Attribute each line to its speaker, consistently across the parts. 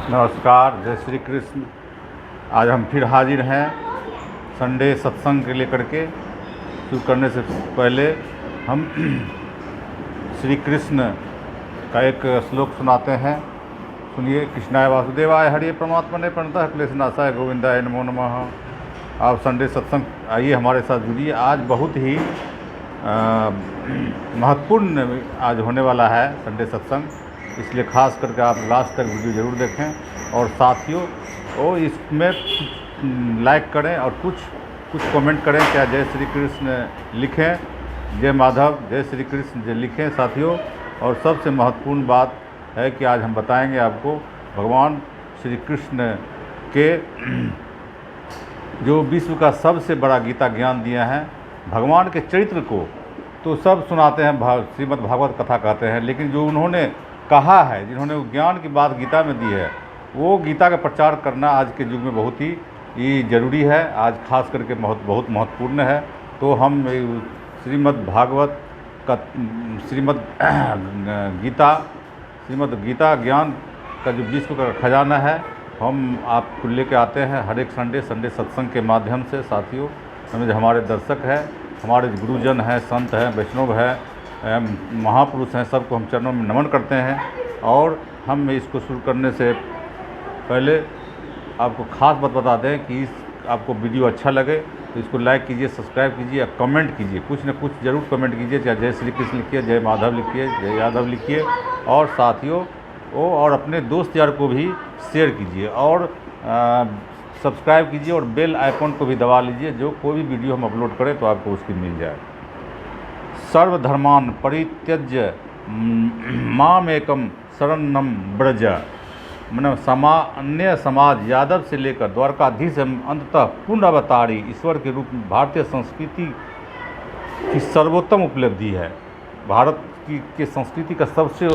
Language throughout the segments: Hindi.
Speaker 1: नमस्कार, जय श्री कृष्ण। आज हम फिर हाजिर हैं संडे सत्संग के लेकर के। शुरू करने से पहले हम श्री कृष्ण का एक श्लोक सुनाते हैं। सुनिए। कृष्णाय वासुदेवाय हरे परमात्मने प्रणतः क्लेशनाशाय गोविंदाय नमो नमः। आप संडे सत्संग आइए, हमारे साथ जुड़िए। आज बहुत ही महत्वपूर्ण आज होने वाला है संडे सत्संग, इसलिए खास करके आप लास्ट तक वीडियो ज़रूर देखें। और साथियों वो इसमें लाइक करें और कुछ कमेंट करें। क्या जय श्री कृष्ण लिखें, जय माधव, जय श्री कृष्ण जय लिखें साथियों। और सबसे महत्वपूर्ण बात है कि आज हम बताएंगे आपको भगवान श्री कृष्ण के जो विश्व का सबसे बड़ा गीता ज्ञान दिया है। भगवान के चरित्र को तो सब सुनाते हैं, श्रीमद् भागवत कथा कहते हैं, लेकिन जो उन्होंने कहा है, जिन्होंने ज्ञान की बात गीता में दी है, वो गीता का प्रचार करना आज के युग में बहुत ही ज़रूरी है। आज खास करके बहुत महत्वपूर्ण है। तो हम श्रीमद् भागवत का श्रीमद् गीता ज्ञान का जो विश्व का खजाना है, हम आपको लेके आते हैं हर एक संडे सत्संग के माध्यम से साथियों। हमारे दर्शक हैं, हमारे गुरुजन हैं, संत हैं, वैष्णव हैं, महापुरुष हैं, सबको हम चरणों में नमन करते हैं। और हम इसको शुरू करने से पहले आपको खास बात बता दें कि इस आपको वीडियो अच्छा लगे तो इसको लाइक कीजिए, सब्सक्राइब कीजिए और कमेंट कीजिए। कुछ न कुछ ज़रूर कमेंट कीजिए, चाहे जय श्री कृष्ण लिखिए, जय माधव लिखिए, जय यादव लिखिए। और साथियों और अपने दोस्त यार को भी शेयर कीजिए और सब्सक्राइब कीजिए और बेल आइकॉन को भी दबा लीजिए, जो कोई भी वीडियो हम अपलोड करें तो आपको उसकी मिल जाए। सर्वधर्मान परित्यज्य मामेकम शरणं व्रज। अन्य समाज यादव से लेकर द्वारकाधीश अंततः पूर्ण अवतारी ईश्वर के रूप में भारतीय संस्कृति की सर्वोत्तम उपलब्धि है। भारत की संस्कृति का सबसे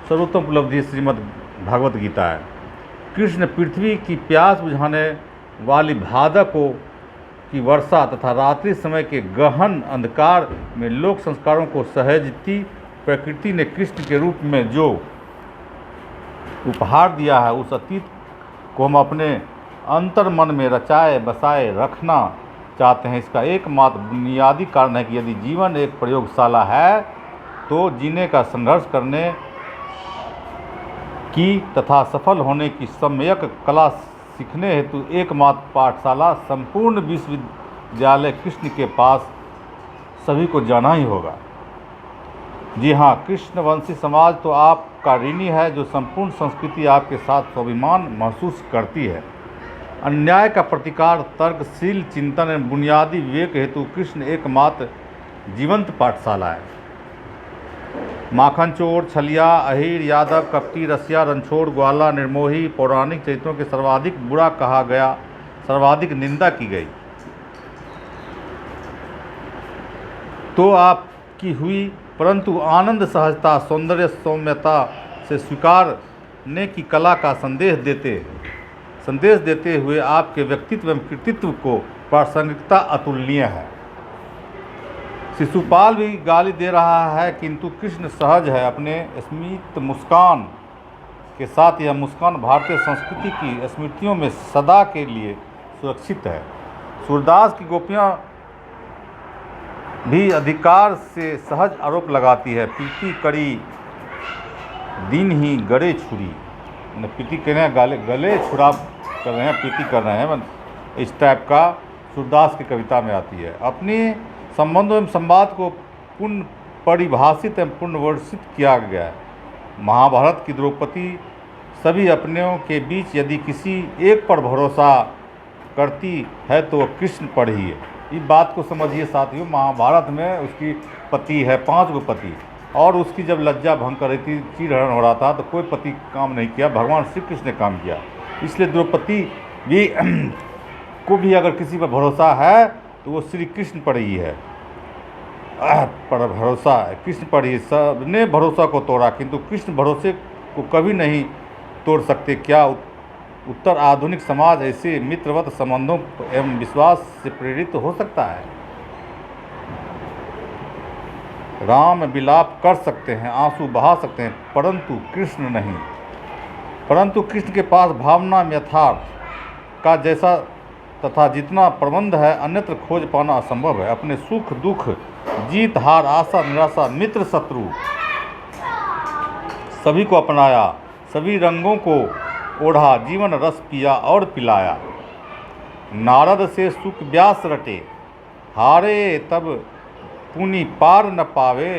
Speaker 1: सर्वोत्तम उपलब्धि श्रीमद् भागवत गीता है। कृष्ण पृथ्वी की प्यास बुझाने वाली भादकों की वर्षा तथा रात्रि समय के गहन अंधकार में लोक संस्कारों को सहजती प्रकृति ने कृष्ण के रूप में जो उपहार दिया है, उस अतीत को हम अपने अंतर मन में रचाए बसाए रखना चाहते हैं। इसका एकमात्र बुनियादी कारण है कि यदि जीवन एक प्रयोगशाला है तो जीने का संघर्ष करने की तथा सफल होने की सम्यक कला सीखने हेतु एकमात्र पाठशाला संपूर्ण विश्वविद्यालय कृष्ण के पास सभी को जाना ही होगा। जी हाँ, कृष्णवंशी समाज तो आपका ऋणी है, जो संपूर्ण संस्कृति आपके साथ स्वाभिमान महसूस करती है। अन्याय का प्रतिकार, तर्कशील चिंतन एवं बुनियादी विवेक हेतु कृष्ण एकमात्र जीवंत पाठशाला है। माखन चोर, छलिया, अहीर, यादव, कपटी, रसिया, रणछोड़, ग्वाला, निर्मोही पौराणिक चरित्रों के सर्वाधिक बुरा कहा गया, सर्वाधिक निंदा की गई तो आपकी हुई, परंतु आनंद, सहजता, सौंदर्य, सौम्यता से स्वीकारने की कला का संदेश देते हुए आपके व्यक्तित्व एवं कृतित्व को प्रासंगिकता अतुलनीय है। शिशुपाल भी गाली दे रहा है, किंतु कृष्ण सहज है। अपने स्मित मुस्कान के साथ यह मुस्कान भारतीय संस्कृति की स्मृतियों में सदा के लिए सुरक्षित है। सूरदास की गोपियाँ भी अधिकार से सहज आरोप लगाती है, पीटी करी दिन ही गड़े छुरी। पीटी कह रहे हैं, गले छुरा कर रहे हैं, पीटी कर रहे हैं, इस टाइप का सूरदास की कविता में आती है। अपने संबंधों एवं संवाद को पूर्ण परिभाषित एवं पूर्णवर्षित किया गया है। महाभारत की द्रौपदी सभी अपनों के बीच यदि किसी एक पर भरोसा करती है तो वह कृष्ण पर ही है। इस बात को समझिए साथियों। महाभारत में उसकी पति है, 5 गो पति, और उसकी जब लज्जा भंग कर रही थी, चीरहरण हो रहा था, तो कोई पति काम नहीं किया, भगवान श्री कृष्ण ने काम किया। इसलिए द्रौपदी भी को भी अगर किसी पर भरोसा है तो वो श्री कृष्ण पर ही है, पर भरोसा है, कृष्ण पर ही। सबने भरोसा को तोड़ा, किंतु कृष्ण भरोसे को कभी नहीं तोड़ सकते। क्या उत्तर आधुनिक समाज ऐसे मित्रवत संबंधों एवं विश्वास से प्रेरित हो सकता है? राम विलाप कर सकते हैं, आंसू बहा सकते हैं, परंतु कृष्ण नहीं। परंतु कृष्ण के पास भावना में यथार्थ का जैसा तथा जितना प्रबंध है अन्यत्र खोज पाना असंभव है। अपने सुख दुख, जीत हार, आशा निराशा, मित्र शत्रु सभी को अपनाया, सभी रंगों को ओढ़ा, जीवन रस पिया और पिलाया। नारद से सुख व्यास रटे, हारे तब पुनि पार न पावे,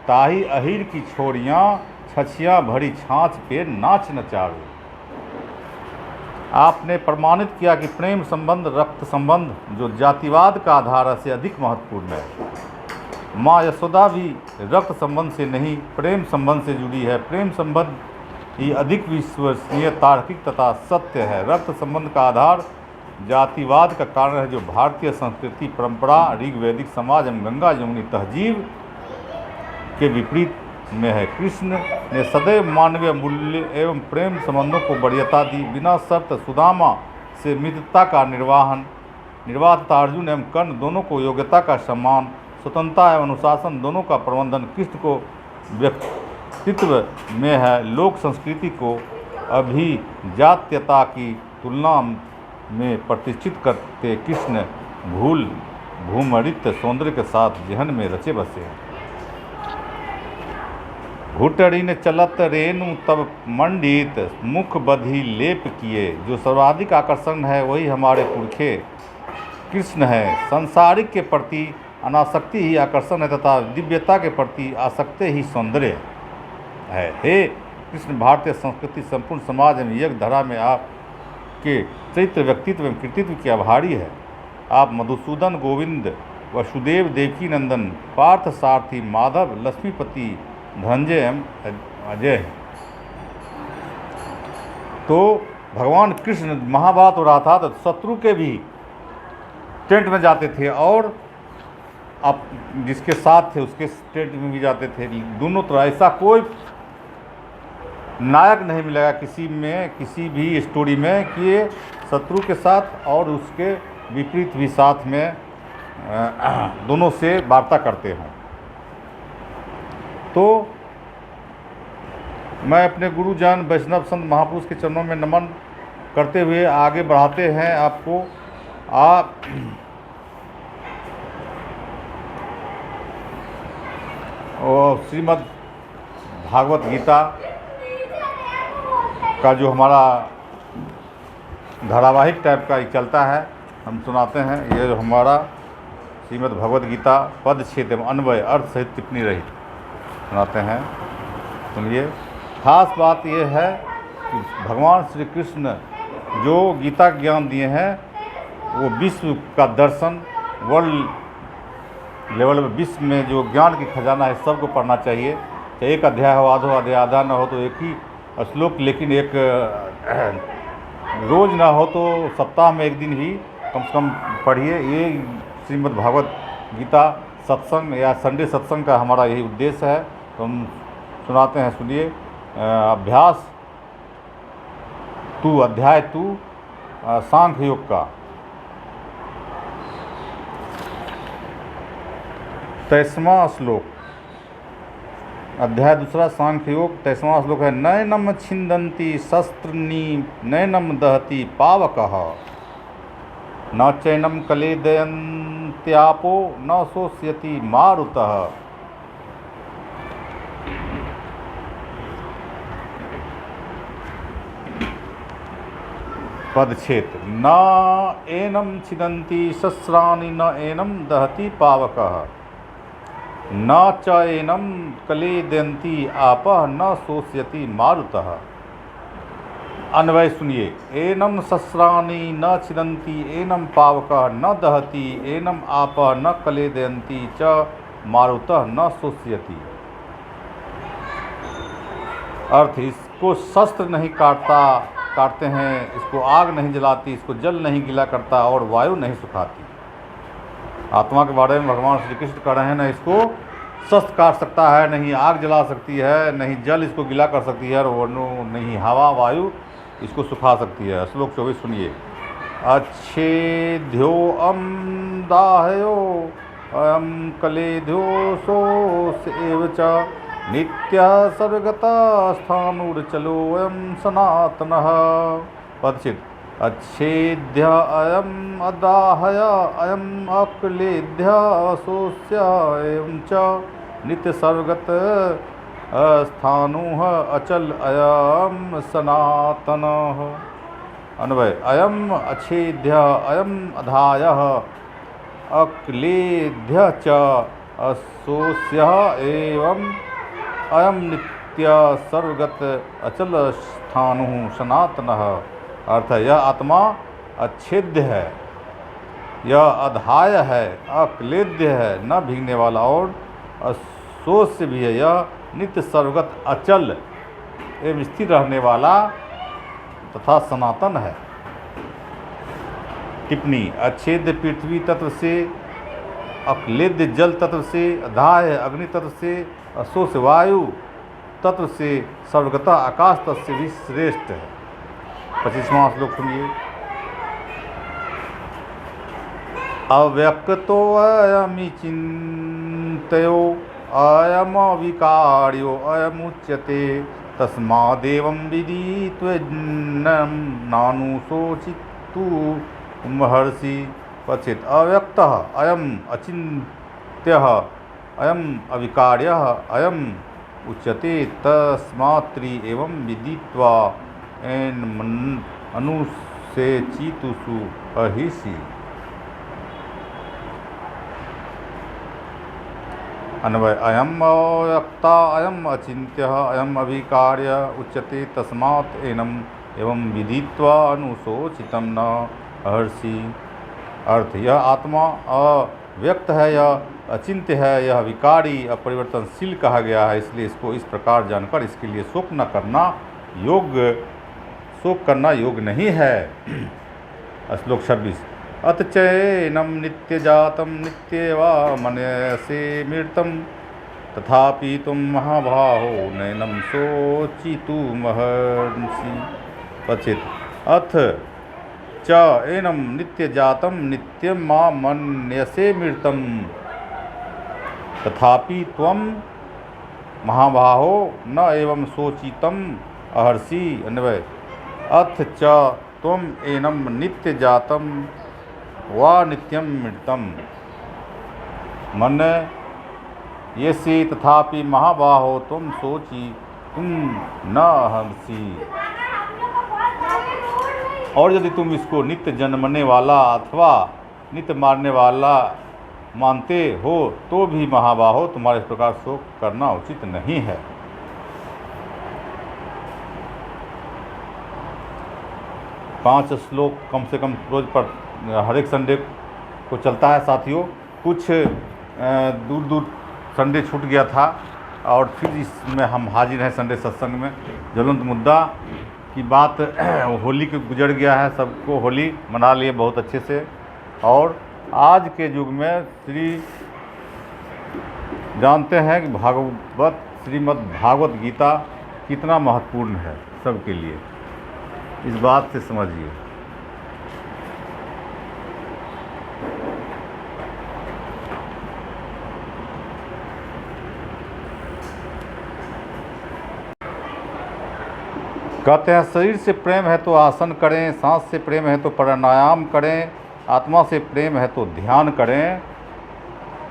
Speaker 1: ताही अहिर की छोरियाँ, छछियाँ भरी छाछ पे नाच नचावे। आपने प्रमाणित किया कि प्रेम संबंध रक्त संबंध जो जातिवाद का आधार है से अधिक महत्वपूर्ण है। माँ यशोदा भी रक्त संबंध से नहीं प्रेम संबंध से जुड़ी है। प्रेम संबंध ही अधिक विश्वसनीय, तार्किक तथा सत्य है। रक्त संबंध का आधार जातिवाद का कारण है जो भारतीय संस्कृति परंपरा, ऋग्वैदिक समाज एवं गंगा यमुनी तहजीब के विपरीत में है। कृष्ण ने सदैव मानवीय मूल्य एवं प्रेम संबंधों को वरीयता दी। बिना शर्त सुदामा से मित्रता का निर्वाह तथा अर्जुन एवं कर्ण दोनों को योग्यता का सम्मान, स्वतंत्रता एवं अनुशासन दोनों का प्रबंधन कृष्ण को व्यक्तित्व में है। लोक संस्कृति को अभिजात्यता की तुलना में प्रतिष्ठित करते कृष्ण भूमरित सौंदर्य के साथ जहन में रचे बसे। घुटड़िन चलत रेणु तब मंडित, मुख बधी लेप किए। जो सर्वाधिक आकर्षण है वही हमारे पुरखे कृष्ण है। संसारिक के प्रति अनासक्ति ही आकर्षण है तथा दिव्यता के प्रति आसक्ति ही सौंदर्य है। हे कृष्ण, भारतीय संस्कृति संपूर्ण समाज एवं यज्ञ धरा में आपके चरित्र, व्यक्तित्व एवं कृतित्व की आभारी है। आप मधुसूदन, गोविंद, वसुदेव, देवकी नंदन, पार्थ सारथी, माधव, लक्ष्मीपति, धनंजय एवं अजय हैं। तो भगवान कृष्ण महाभारत हो रहा था तो शत्रु के भी टेंट में जाते थे और आप जिसके साथ थे उसके टेंट में भी जाते थे। दोनों तरह ऐसा कोई नायक नहीं मिलेगा किसी भी स्टोरी में कि ये शत्रु के साथ और उसके विपरीत भी साथ में दोनों से वार्ता करते हों। तो मैं अपने गुरुजन वैष्णव संत महापुरुष के चरणों में नमन करते हुए आगे बढ़ाते हैं आपको। आप और श्रीमद् भागवत गीता का जो हमारा धारावाहिक टाइप का चलता है हम सुनाते हैं। ये जो हमारा श्रीमद् भगवत गीता पद छेद एवं अन्वय अर्थ सहित टिप्पणी रहित सुनाते हैं। सुनिए। खास बात यह है कि भगवान श्री कृष्ण जो गीता ज्ञान दिए हैं वो विश्व का दर्शन, वर्ल्ड लेवल में विश्व में जो ज्ञान की खजाना है सबको पढ़ना चाहिए। चाहे एक अध्याय हो, आधो अध्याय, आधा ना हो तो एक ही श्लोक, लेकिन एक रोज़ ना हो तो सप्ताह में एक दिन ही कम से कम पढ़िए। ये श्रीमद् भागवत गीता सत्संग या संडे सत्संग का हमारा यही उद्देश्य है। तो हम सुनाते हैं, सुनिए। अभ्यास टू, अध्याय 2 सांख्य योग का 23वां श्लोक, अध्याय 2 सांख्य योग 23वां श्लोक है। नयनम छिंदन्ति शस्त्रनी नयनम दहति पावकः, न चैनम कलेदयन्त्यापो न शोष्यति मारुतः। पदच्छेद। न एनम छिदन्ति शस्त्राणि न एनम दहति पावकः, न च एनम कलेदयन्ति आपः न शोष्यति मारुतः। अन्वय सुनिए। एनम शस्त्राणि न छिदन्ति एनम पावकः न दहति एनम आपः न कलेदयन्ति च मारुतः न शोष्यति। अर्थ, इसको शस्त्र नहीं काटते हैं, इसको आग नहीं जलाती, इसको जल नहीं गीला करता और वायु नहीं सुखाती। आत्मा के बारे में भगवान श्री कृष्ण कह रहे हैं, न इसको शस्त्र काट सकता है, नहीं आग जला सकती है, नहीं जल इसको गीला कर सकती है और नहीं हवा वायु इसको सुखा सकती है। श्लोक 24 सुनिए। अच्छेद्यो अम दाहयो अयम कलेध्यो सोस एव च नित्यः सर्वगतः स्थाणुर्चलोऽयं सनातनः। पदचित् अच्छेद्य अयम् अदाहय अयम् अक्लेद्य सोऽस्य एवं च नित्यसर्वगतः स्थाणुः अचल अयं सनातनः। अन्वय अयम् अच्छेद्य अयम् अधायः अक्लेद्य च सोऽस्य एवं अयम नित्य सर्वगत अचल स्थाणुः सनातनः। अर्थ यह आत्मा अच्छेद्य है, यह अधाय है, अक्लेद्य है, न भीगने वाला और सोस्य भी है। यह नित्य सर्वगत अचल एवं स्थिर रहने वाला तथा सनातन है। टिप्पणी अच्छेद्य पृथ्वी तत्व से, अक्लेद्य जल तत्व से, अधाय अग्नि तत्व से, असोस वायु तत्व से, सर्वगता आकाश तत्व से भी श्रेष्ठ है। 25वां श्लोक सुनिए। अव्यक्तो अयमि चिन्तयो अयमविकार्यो अयमुच्यते तस्मादेवं विदित्वैनं नानुशोचितु महर्षि। पचित अव्यक्तः अयम् अचिन्त्यः अयम् अविकार्यः अयम् उच्यते तस्मात्रि एवं विदित्वा अनुशोचितुषु अहिषि। अन्वय अयम् अव्यक्ता अयम् अचिन्त्यः अयम् अविकार्य उच्यते तस्मात् एवं विदित्वा अनुशोचितं न हर्षि। अर्थ यह आत्मा अव्यक्त है, यह अचिंत्य है, यह विकारी अपरिवर्तनशील कहा गया है, इसलिए इसको इस प्रकार जानकर इसके लिए शोक करना योग्य नहीं है। श्लोक 26। अथ चैनम नित्य जातम नित्यवा मनसे मृतम तथापि तुम महाबाहो नैनम शोचितुमर्हसि। पचित अथ च एनम नित्य जातम नित्यम मां मन्यसे मृतम तथापि त्वं महाबाहो न एवं शोचितम अहर्षि। अन्वय अथ च त्वं एनम नित्य जातम वा नित्यम मृतम मन येसे तथापि महाबाहो तुम सोची तुम न हर्षि। और यदि तुम इसको नित्य जन्मने वाला अथवा नित्य मारने वाला मानते हो तो भी महाबाहो तुम्हारे इस प्रकार शोक करना उचित नहीं है। पांच श्लोक कम से कम रोज पर हर एक संडे को चलता है साथियों। कुछ दूर संडे छूट गया था और फिर इसमें हम हाजिर हैं संडे सत्संग में। ज्वलंत मुद्दा की बात होली के गुजर गया है, सबको होली मना लिए बहुत अच्छे से। और आज के युग में जानते हैं कि श्रीमद् भागवत गीता कितना महत्वपूर्ण है सबके लिए, इस बात से समझिए। कहते हैं शरीर से प्रेम है तो आसन करें, सांस से प्रेम है तो प्राणायाम करें, आत्मा से प्रेम है तो ध्यान करें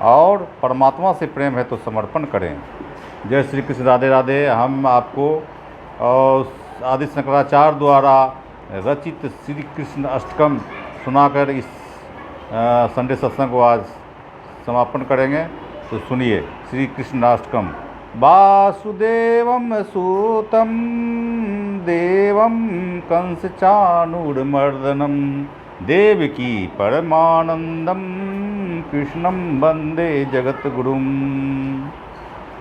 Speaker 1: और परमात्मा से प्रेम है तो समर्पण करें। जय श्री कृष्ण, राधे राधे। हम आपको आदि शंकराचार्य द्वारा रचित श्री कृष्ण अष्टकम सुनाकर इस संडे सत्संग को आज समापन करेंगे। तो सुनिए श्री कृष्ण अष्टकम। वासुदेवं सूतं देवं कंसचाणूरमर्दनं देवकी परमानंदम कृष्णं वंदे जगतगुरुम।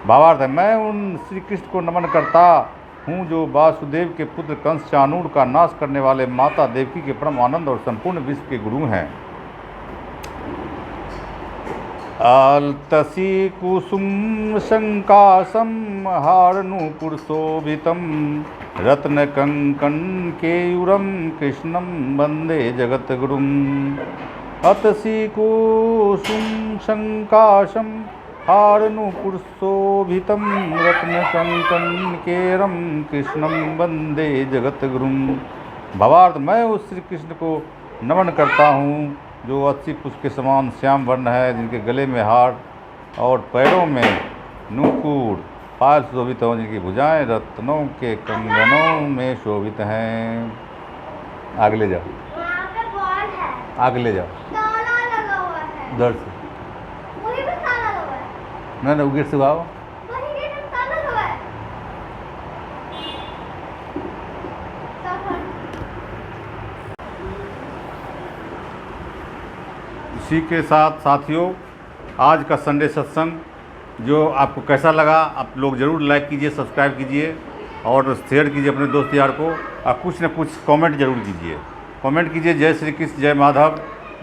Speaker 1: भावार्थ है, मैं उन श्री कृष्ण को नमन करता हूँ जो वासुदेव के पुत्र कंस चाणूर का नाश करने वाले माता देवकी के परम आनंद और संपूर्ण विश्व के गुरु हैं। आलतसी कुसुम शंकासम हारनूपुरशोभितं रत्न कंकण केयूरम कृष्णं वंदे जगतगुरुम। अतसी कुसुम शंकासम हारनूपुर शोभितं रत्नकंकणकेरं कृष्णं वंदे जगतगुरुं। भावार्थ, मैं उस श्री कृष्ण को नमन करता हूँ जो 80 पुष्प के समान श्याम वर्ण है, जिनके गले में हार और पैरों में नूपुर, पायल शोभित हों, जिनकी भुजाएं रत्नों के कंगनों में शोभित हैं। आगे ले जाओ,
Speaker 2: वहाँ पे बॉल है,
Speaker 1: आगे ले जाओ,
Speaker 2: ताला लगा हुआ है,
Speaker 1: उधर से
Speaker 2: वहीं पे ताला लगा हुआ है,
Speaker 1: ना उधर से आओ।
Speaker 2: वहीं गेट में ताला लगा है।
Speaker 1: इसी के साथ साथियों, आज का संडे सत्संग जो आपको कैसा लगा, आप लोग ज़रूर लाइक कीजिए, सब्सक्राइब कीजिए और शेयर कीजिए अपने दोस्त यार को, और कुछ न कुछ कमेंट जरूर कीजिए। कमेंट कीजिए जय श्री कृष्ण, जय माधव,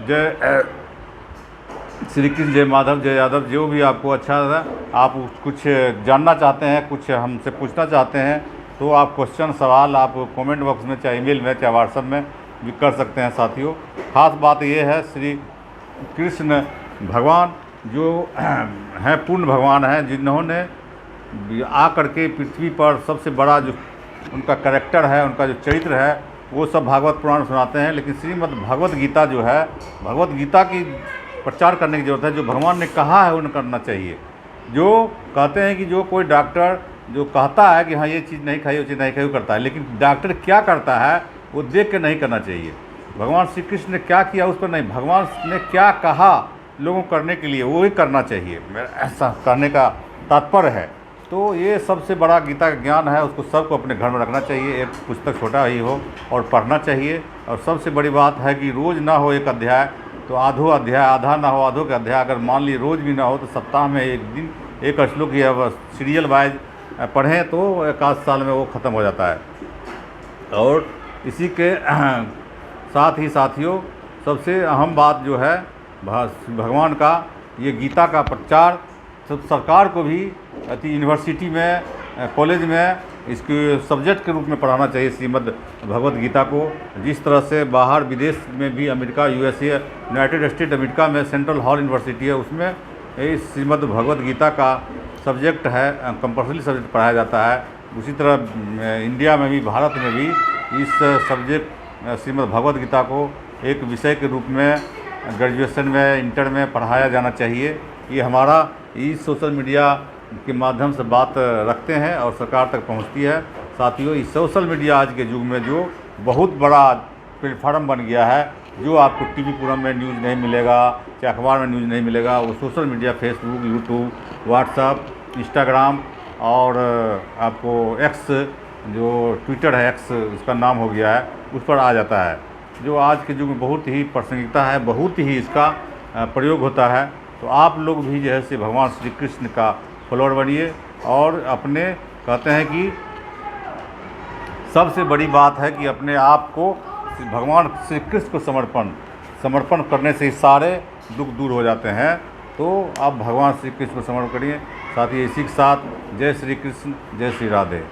Speaker 1: जय श्री कृष्ण, जय माधव, जय यादव, जो भी आपको अच्छा लगा। आप कुछ जानना चाहते हैं, कुछ हमसे पूछना चाहते हैं, तो आप क्वेश्चन सवाल आप कमेंट बॉक्स में, चाहे ईमेल में, चाहे व्हाट्सएप में भी कर सकते हैं साथियों। ख़ास बात यह है, श्री कृष्ण भगवान जो हैं पूर्ण भगवान हैं, जिन्होंने आ करके पृथ्वी पर सबसे बड़ा जो उनका कैरेक्टर है, उनका जो चरित्र है, वो सब भागवत पुराण सुनाते हैं। लेकिन श्रीमद् भगवत गीता जो है, भगवत गीता की प्रचार करने की ज़रूरत है। जो भगवान ने कहा है उन्हें करना चाहिए। जो कहते हैं कि जो कोई डॉक्टर जो कहता है कि हाँ ये चीज़ नहीं खाई, वो चीज़ नहीं खाई, वो करता है, लेकिन डॉक्टर क्या करता है वो देख के नहीं करना चाहिए। भगवान श्री कृष्ण ने क्या किया उस पर नहीं, भगवान ने क्या कहा लोगों को करने के लिए वो ही करना चाहिए, मेरा ऐसा करने का तात्पर्य है। तो ये सबसे बड़ा गीता का ज्ञान है, उसको सबको अपने घर में रखना चाहिए। एक पुस्तक छोटा ही हो और पढ़ना चाहिए। और सबसे बड़ी बात है कि रोज़ ना हो एक अध्याय तो आधो अध्याय, आधा ना हो आधो का अध्याय, अगर मान ली रोज़ भी ना हो तो सप्ताह में एक दिन एक श्लोक या सीरियल वाइज पढ़ें तो एक आध साल में वो ख़त्म हो जाता है। और इसी के साथ ही साथियों, सबसे अहम बात जो है भगवान का ये गीता का प्रचार सब सरकार को भी यूनिवर्सिटी में, कॉलेज में इसके सब्जेक्ट के रूप में पढ़ाना चाहिए श्रीमद् भगवत गीता को। जिस तरह से बाहर विदेश में भी, America, USA, United state America में सेंट्रल हॉल यूनिवर्सिटी है, उसमें इस श्रीमद् भगवत गीता का सब्जेक्ट है, कंपल्सरी सब्जेक्ट पढ़ाया जाता है। उसी तरह इंडिया में भी, भारत में भी इस सब्जेक्ट श्रीमद् भगवत गीता को एक विषय के रूप में ग्रेजुएशन में, इंटर में पढ़ाया जाना चाहिए। ये हमारा इस सोशल मीडिया के माध्यम से बात रखते हैं और सरकार तक पहुंचती है। साथियों, इस सोशल मीडिया आज के युग में जो बहुत बड़ा प्लेटफार्म बन गया है, जो आपको टीवी प्रोग्राम में न्यूज़ नहीं मिलेगा, चाहे अखबार में न्यूज़ नहीं मिलेगा, वो social media, Facebook, YouTube, WhatsApp, Instagram और आपको एक्स, जो ट्विटर है, एक्स उसका नाम हो गया है, उस पर आ जाता है। जो आज के युग में बहुत ही प्रासंगिकता है, बहुत ही इसका प्रयोग होता है। तो आप लोग भी जो है से भगवान श्री कृष्ण का फॉलोअर बनिए और अपने, कहते हैं कि सबसे बड़ी बात है कि अपने आप को भगवान श्री कृष्ण को समर्पण करने से ही सारे दुख दूर हो जाते हैं। तो आप भगवान श्री कृष्ण को समर्पण करिए। साथ ही इसी के साथ जय श्री कृष्ण, जय श्री राधे।